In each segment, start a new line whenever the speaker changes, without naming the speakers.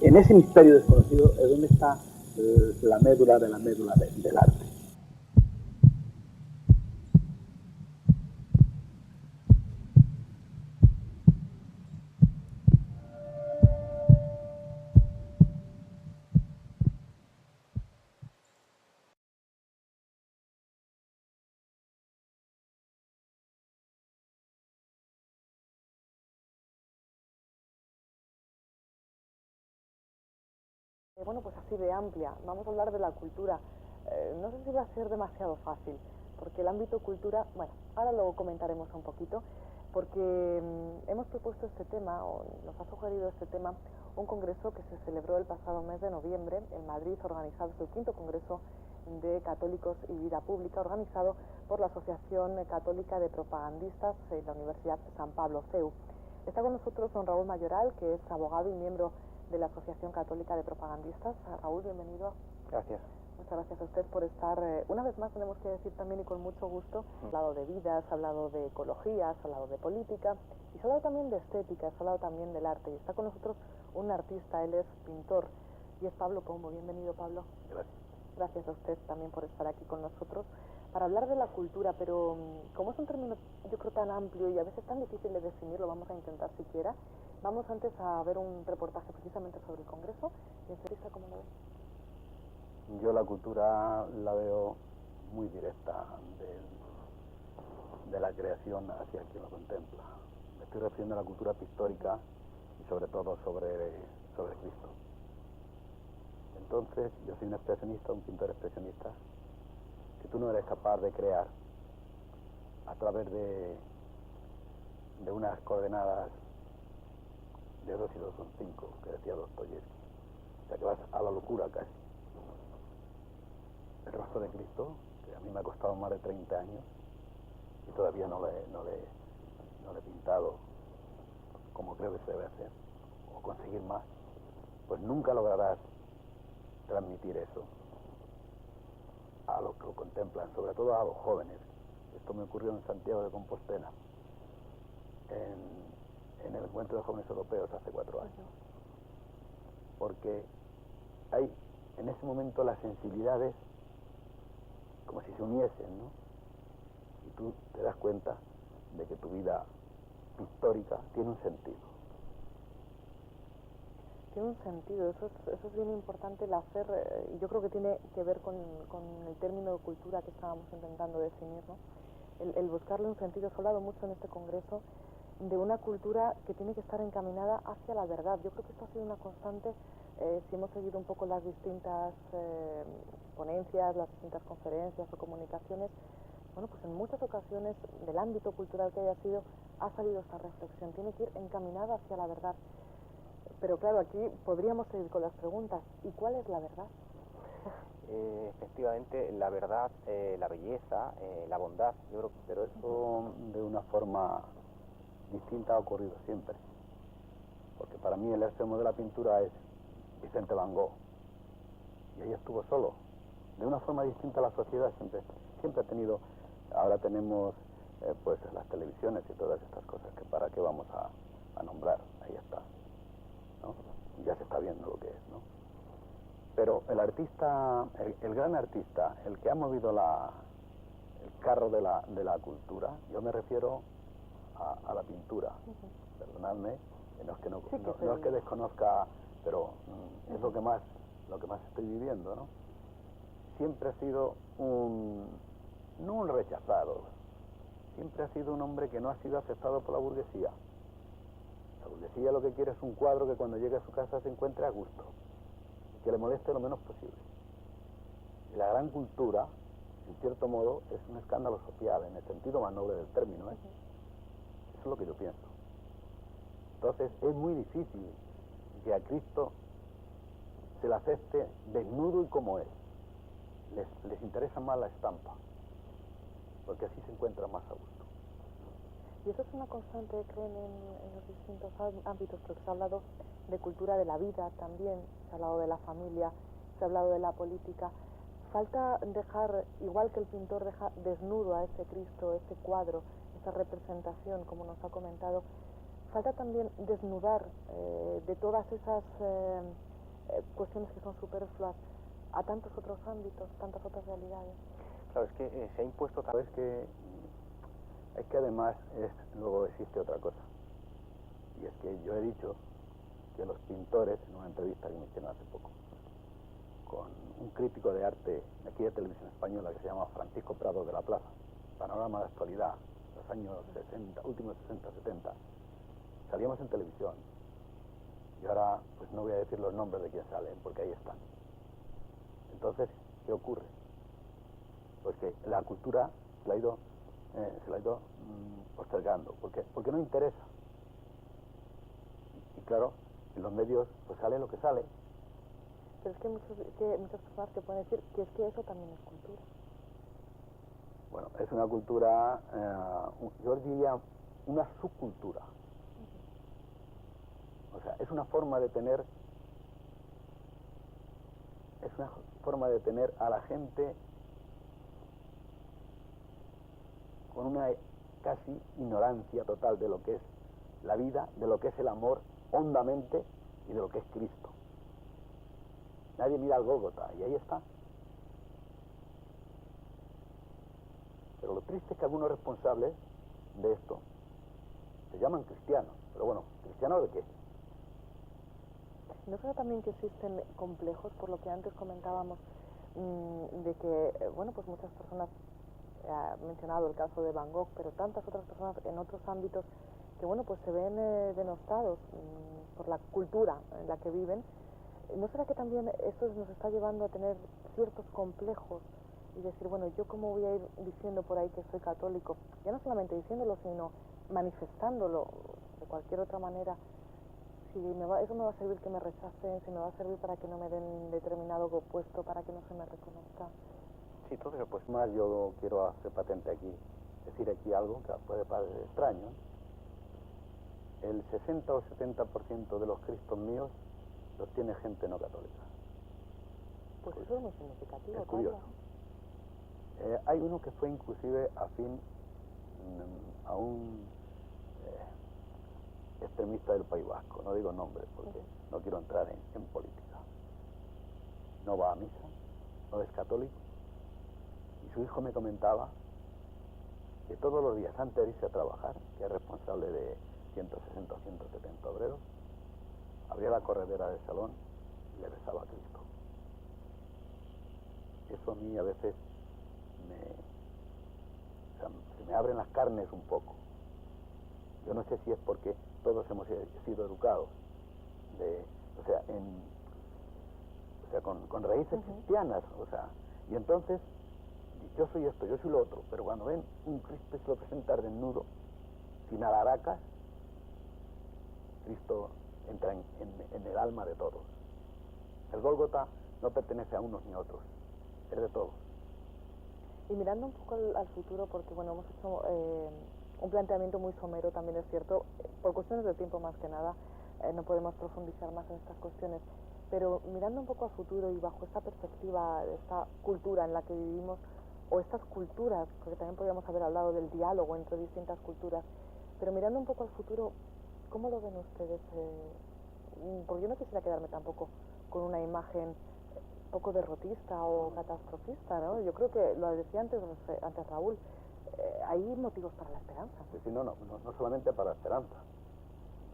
en ese misterio desconocido es donde está la médula de la médula del arte.
Bueno, pues así de amplia. Vamos a hablar de la cultura. No sé si va a ser demasiado fácil, porque el ámbito cultura, bueno, ahora lo comentaremos un poquito, porque hemos propuesto este tema, o nos ha sugerido este tema, un congreso que se celebró el pasado mes de noviembre en Madrid, organizado, es el 5º Congreso de Católicos y Vida Pública, organizado por la Asociación Católica de Propagandistas de la Universidad San Pablo, CEU. Está con nosotros don Raúl Mayoral, que es abogado y miembro de la Asociación Católica de Propagandistas. Raúl, bienvenido.
Gracias.
Muchas gracias a usted por estar. Una vez más tenemos que decir también y con mucho gusto, ha hablado de vidas, ha hablado de ecología, ha hablado de política y se ha hablado también de estética, se ha hablado también del arte. Y está con nosotros un artista, él es pintor y es Pablo Pombo. Bienvenido, Pablo.
Gracias.
Gracias a usted también por estar aquí con nosotros para hablar de la cultura, pero como es un término yo creo tan amplio y a veces tan difícil de definirlo, vamos a intentar siquiera. Vamos antes a ver un reportaje precisamente sobre el Congreso y enseguida, ¿cómo lo ves?
Yo la cultura la veo muy directa de la creación hacia quien lo contempla. Me estoy refiriendo a la cultura pictórica y sobre todo sobre Cristo. Entonces, yo soy un expresionista, un pintor expresionista. Si tú no eres capaz de crear a través de unas coordenadas de 2 y 2 son 5, que decía Dostoyevsky, o sea que vas a la locura casi. El rostro de Cristo, que a mí me ha costado más de 30 años y todavía no le he pintado como creo que se debe hacer, o conseguir más, pues nunca lograrás transmitir eso a los que lo contemplan, sobre todo a los jóvenes. Esto me ocurrió en Santiago de Compostela, en el encuentro de jóvenes europeos hace 4 años, porque hay en ese momento las sensibilidades como si se uniesen, ¿no? Y tú te das cuenta de que tu vida pictórica tiene un sentido.
Tiene un sentido, eso es bien importante el hacer, y yo creo que tiene que ver con el término de cultura que estábamos intentando definir, ¿no? El buscarle un sentido. Se ha hablado mucho en este congreso de una cultura que tiene que estar encaminada hacia la verdad. Yo creo que esto ha sido una constante, si hemos seguido un poco las distintas ponencias, las distintas conferencias o comunicaciones, bueno, pues en muchas ocasiones del ámbito cultural que haya sido, ha salido esta reflexión, tiene que ir encaminada hacia la verdad. Pero claro, aquí podríamos seguir con las preguntas. ¿Y cuál es la verdad?
Efectivamente, la verdad, la belleza, la bondad, yo creo, pero eso
De una forma distinta ha ocurrido siempre. Porque para mí el extremo de la pintura es Vicente Van Gogh. Y ahí estuvo solo. De una forma distinta la sociedad siempre ha tenido. Ahora tenemos pues las televisiones y todas estas cosas que para qué vamos a nombrar. Ahí está, ¿no? Ya se está viendo lo que es, ¿no? Pero el artista, el gran artista, el que ha movido el carro de la cultura, yo me refiero a la pintura. Perdonadme, no es que desconozca, pero es lo que más estoy viviendo, ¿no? Siempre ha sido no un rechazado, siempre ha sido un hombre que no ha sido aceptado por la burguesía. La burguesía lo que quiere es un cuadro que cuando llegue a su casa se encuentre a gusto, que le moleste lo menos posible. Y la gran cultura, en cierto modo, es un escándalo social, en el sentido más noble del término, ¿eh? Eso es lo que yo pienso. Entonces, es muy difícil que a Cristo se le acepte desnudo y como es. Les interesa más la estampa, porque así se encuentra más a gusto.
Y eso es una constante, creen, en los distintos ámbitos, porque se ha hablado de cultura de la vida también, se ha hablado de la familia, se ha hablado de la política. Falta dejar, igual que el pintor deja desnudo a ese Cristo, ese cuadro, esa representación, como nos ha comentado, falta también desnudar de todas esas cuestiones que son superfluas a tantos otros ámbitos, tantas otras realidades.
Claro, es que se ha impuesto
Pero es que además luego existe otra cosa. Y es que yo he dicho que los pintores, en una entrevista que me hicieron hace poco, con un crítico de arte de aquí de Televisión Española que se llama Francisco Prado de la Plaza, panorama de actualidad, los años 60, últimos 60, 70, salíamos en televisión. Y ahora, pues no voy a decir los nombres de quién salen, porque ahí están. Entonces, ¿qué ocurre? Pues que la cultura se la ha ido postergando, porque no interesa. Y claro, en los medios pues sale lo que sale.
Pero es que hay muchas personas que pueden decir que es que eso también es cultura.
Bueno, es una cultura, yo diría una subcultura. O sea, es una forma de tener a la gente con una casi ignorancia total de lo que es la vida, de lo que es el amor hondamente y de lo que es Cristo. Nadie mira al Gólgota y ahí está. Pero lo triste es que algunos responsables de esto se llaman cristianos. Pero bueno, ¿cristianos de qué?
¿No será también que existen complejos, por lo que antes comentábamos, de que, bueno, pues muchas personas, ha mencionado el caso de Van Gogh, pero tantas otras personas en otros ámbitos que, bueno, pues se ven denostados por la cultura en la que viven? ¿No será que también esto nos está llevando a tener ciertos complejos y decir, bueno, yo cómo voy a ir diciendo por ahí que soy católico? Ya no solamente diciéndolo, sino manifestándolo de cualquier otra manera. Si eso me va a servir que me rechacen, si me va a servir para que no me den determinado puesto, para que no se me reconozca.
Sí, todo eso, pues
Más yo quiero hacer patente aquí, decir aquí algo que puede parecer extraño. El 60 o 70% de los cristos míos los tiene gente no católica.
Pues eso es muy significativo.
Es curioso. Hay uno que fue inclusive afín a un extremista del País Vasco, no digo nombres porque no quiero entrar en política. No va a misa, no es católico, y su hijo me comentaba que todos los días antes de irse a trabajar, que es responsable de 160 o 170 obreros, abría la corredera del salón y le besaba a Cristo. Eso a mí a veces se me abren las carnes un poco. Yo no sé si es porque todos hemos sido educados con raíces cristianas, y entonces yo soy esto, yo soy lo otro, pero cuando ven un Cristo y se lo presentan desnudo, sin alaracas, Cristo entra en el alma de todos. El Gólgota no pertenece a unos ni a otros, es de todos.
Y mirando un poco al futuro, porque bueno, hemos hecho un planteamiento muy somero, también es cierto, por cuestiones de tiempo más que nada, no podemos profundizar más en estas cuestiones, pero mirando un poco al futuro y bajo esta perspectiva, esta cultura en la que vivimos, o estas culturas, porque también podríamos haber hablado del diálogo entre distintas culturas, pero mirando un poco al futuro, ¿cómo lo ven ustedes? Porque yo no quisiera quedarme tampoco con una imagen poco derrotista o catastrofista, ¿no? Yo creo que lo decía antes Raúl, hay motivos para la esperanza.
Sí, no solamente para la esperanza.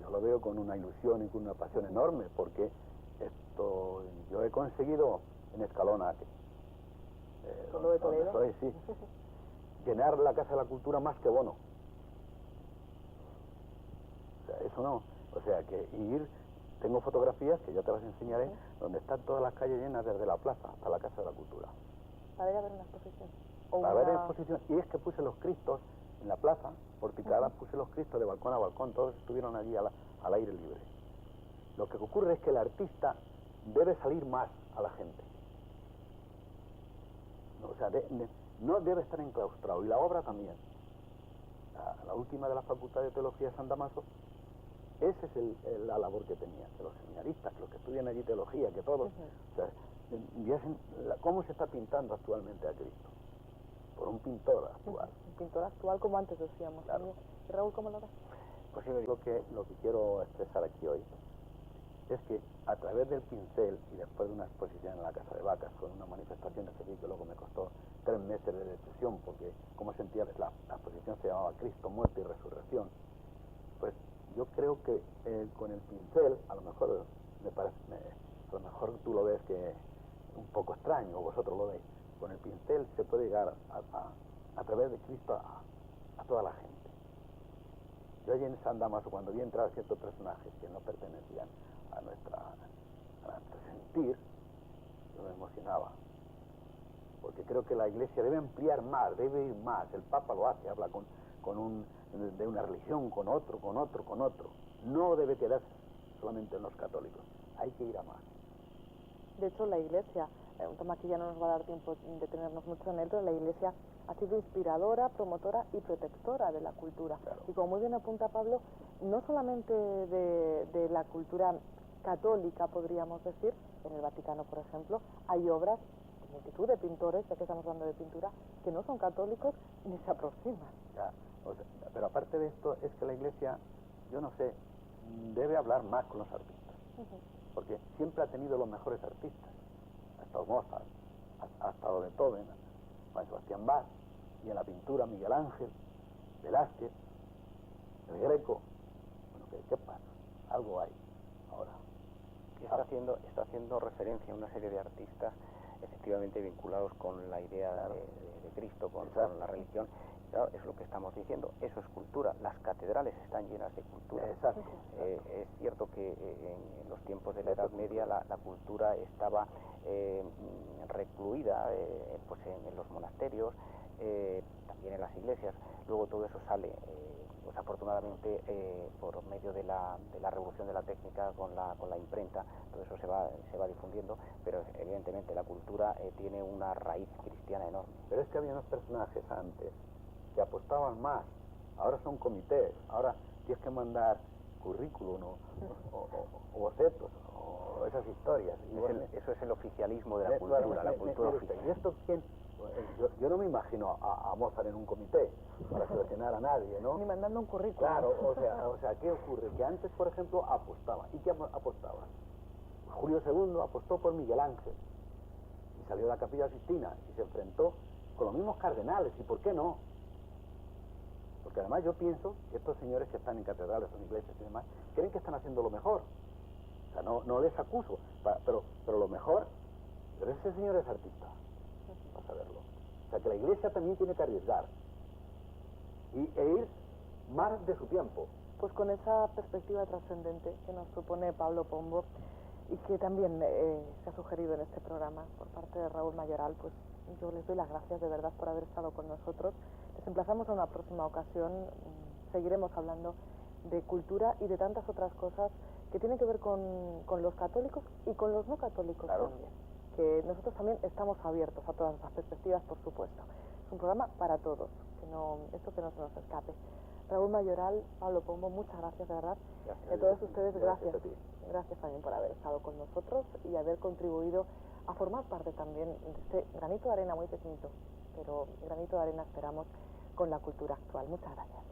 Yo lo veo con una ilusión y con una pasión enorme, porque yo he conseguido en Escalona,
¿Solo de Toledo?
Soy, sí, llenar la Casa de la Cultura más que Bono. O sea, eso no, tengo fotografías que ya te las enseñaré, donde están todas las calles llenas desde la plaza hasta la Casa de la Cultura.
Para ir a ver una exposición.
Para ver exposición, y es que puse los Cristos en la plaza, porticada, puse los Cristos de balcón a balcón, todos estuvieron allí al aire libre. Lo que ocurre es que el artista debe salir más a la gente. No debe estar enclaustrado, y la obra también. La última de la Facultad de Teología de San Damaso, esa es la labor que tenía, que los seminaristas, que los que estudian allí teología, que todos, viesen cómo se está pintando actualmente a Cristo, por un pintor actual.
Un pintor actual, como antes decíamos.
Claro.
¿Y Raúl, cómo lo ves?
Pues yo digo que lo que quiero expresar aquí hoy es que a través del pincel y después de una exposición en la Casa de Vacas con una manifestación que luego me costó 3 meses de depresión porque como sentía la exposición se llamaba Cristo, muerte y resurrección, pues yo creo que con el pincel a lo mejor a lo mejor tú lo ves que es un poco extraño o vosotros lo veis, con el pincel se puede llegar a través de Cristo a toda la gente. Yo allí en San Damaso, cuando vi entrar ciertos personajes que no pertenecían a nuestro sentir, yo me emocionaba. Porque creo que la Iglesia debe ampliar más, debe ir más. El Papa lo hace, habla de una religión con otro. No debe quedarse solamente en los católicos, hay que ir a más.
De hecho, la Iglesia, un tema que ya no nos va a dar tiempo de detenernos mucho en él, pero la Iglesia ha sido inspiradora, promotora y protectora de la cultura.
Claro.
Y como muy bien apunta Pablo, no solamente de la cultura católica, podríamos decir, en el Vaticano, por ejemplo, hay obras de multitud de pintores, ya que estamos hablando de pintura, que no son católicos ni se aproximan.
Ya, pero aparte de esto, es que la Iglesia, yo no sé, debe hablar más con los artistas. Porque siempre ha tenido los mejores artistas. Ha estado Mozart, ha estado Beethoven, Juan Sebastián Bach, y en la pintura Miguel Ángel, Velázquez, el Greco. Bueno, ¿qué pasa? Algo hay ahora.
Está haciendo referencia a una serie de artistas efectivamente vinculados con la idea de Cristo, con la religión. Claro, es lo que estamos diciendo, eso es cultura. Las catedrales están llenas de cultura.
Exacto.
Es cierto que en los tiempos de la Edad Media la cultura estaba recluida pues en los monasterios, también en las iglesias. Luego todo eso sale, pues afortunadamente por medio de la revolución de la técnica con la imprenta, todo eso se va difundiendo, pero evidentemente la cultura tiene una raíz cristiana enorme.
Pero es que había unos personajes antes que apostaban más. Ahora son comités, ahora tienes que mandar currículum o bocetos o esas historias.
Eso es el oficialismo de la cultura, la cultura oficial.
¿Y esto quién? Yo no me imagino a Mozart en un comité para seleccionar a nadie, ¿no?
Ni mandando un currículum.
Claro, o sea, ¿qué ocurre? Que antes, por ejemplo, apostaban. ¿Y qué apostaban? Julio II apostó por Miguel Ángel y salió de la Capilla Sistina y se enfrentó con los mismos cardenales. ¿Y por qué no? Porque además yo pienso que estos señores que están en catedrales o en iglesias y demás creen que están haciendo lo mejor. O sea, no les acuso, pero lo mejor, pero ese señor es artista, vas a verlo. O sea, que la Iglesia también tiene que arriesgar e ir más de su tiempo.
Pues con esa perspectiva trascendente que nos propone Pablo Pombo y que también se ha sugerido en este programa por parte de Raúl Mayoral, pues yo les doy las gracias de verdad por haber estado con nosotros. Les emplazamos a una próxima ocasión. Seguiremos hablando de cultura y de tantas otras cosas que tienen que ver con los católicos y con los no católicos también. Que nosotros también estamos abiertos a todas las perspectivas, por supuesto. Es un programa para todos, esto que no se nos escape. Raúl Mayoral, Pablo Pombo, muchas gracias de verdad.
Gracias.
Y a todos ustedes, gracias.
A ti.
Gracias también por haber estado con nosotros y haber contribuido a formar parte también de este granito de arena muy pequeñito, pero granito de arena esperamos con la cultura actual. Muchas gracias.